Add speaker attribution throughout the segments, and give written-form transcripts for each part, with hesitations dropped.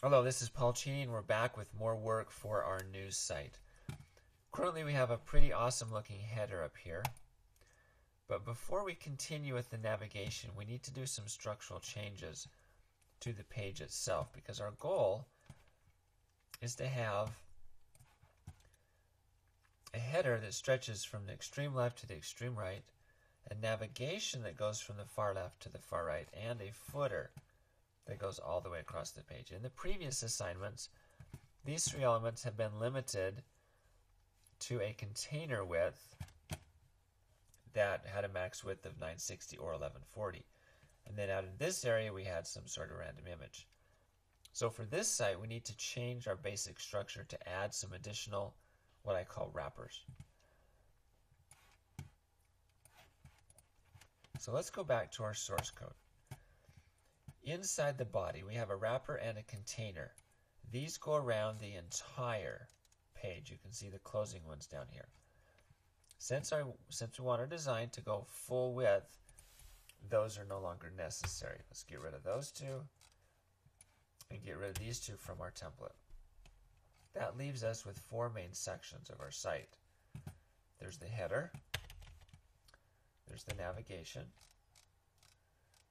Speaker 1: Hello, this is Paul Cheney, and we're back with more work for our news site. Currently, we have a pretty awesome looking header up here. But before we continue with the navigation, we need to do some structural changes to the page itself, because our goal is to have a header that stretches from the extreme left to the extreme right, a navigation that goes from the far left to the far right, and a footer that goes all the way across the page. In the previous assignments, these three elements have been limited to a container width that had a max width of 960 or 1140. And then out of this area, we had some sort of random image. So for this site, we need to change our basic structure to add some additional, what I call wrappers. So let's go back to our source code. Inside the body, we have a wrapper and a container. These go around the entire page. You can see the closing ones down here. Since we want our design to go full width, those are no longer necessary. Let's get rid of those two and get rid of these two from our template. That leaves us with four main sections of our site. There's the header, there's the navigation,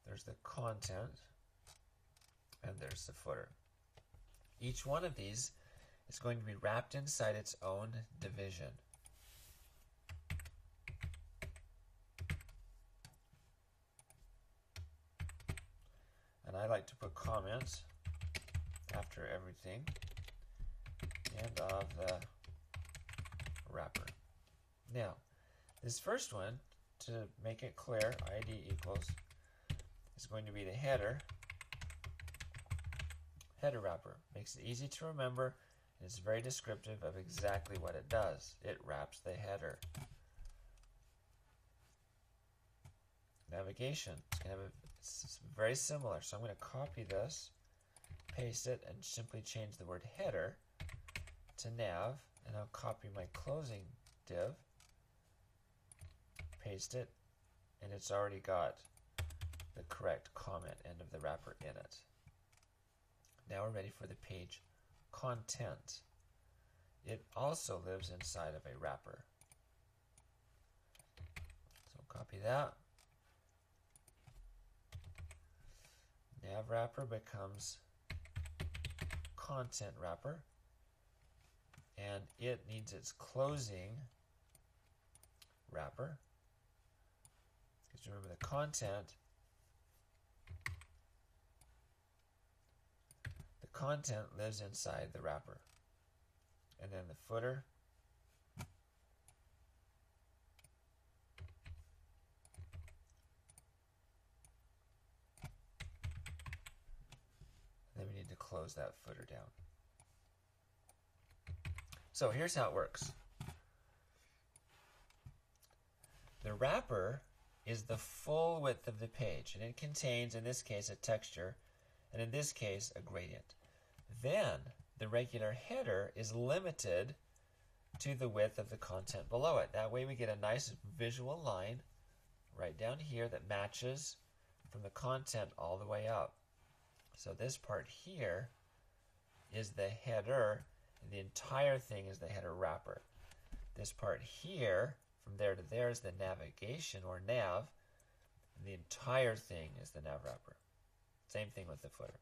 Speaker 1: there's the content, and there's the footer. Each one of these is going to be wrapped inside its own division. And I like to put comments after everything and of the wrapper. Now, this first one, to make it clear, ID equals, is going to be the header wrapper. Makes it easy to remember, and it's very descriptive of exactly what it does. It wraps the header. Navigation, it's very similar. So I'm going to copy this, paste it, and simply change the word header to nav, and I'll copy my closing div, paste it, and it's already got the correct comment end of the wrapper in it. Now we're ready for the page content. It also lives inside of a wrapper. So copy that. Nav wrapper becomes content wrapper, and it needs its closing wrapper. Because remember, the content lives inside the wrapper. And then the footer then we need to close that footer down. So here's how it works. The wrapper is the full width of the page, and it contains, in this case, a texture, and in this case, a gradient. Then the regular header is limited to the width of the content below it. That way we get a nice visual line right down here that matches from the content all the way up. So this part here is the header, and the entire thing is the header wrapper. This part here, from there to there, is the navigation or nav, and the entire thing is the nav wrapper. Same thing with the footer.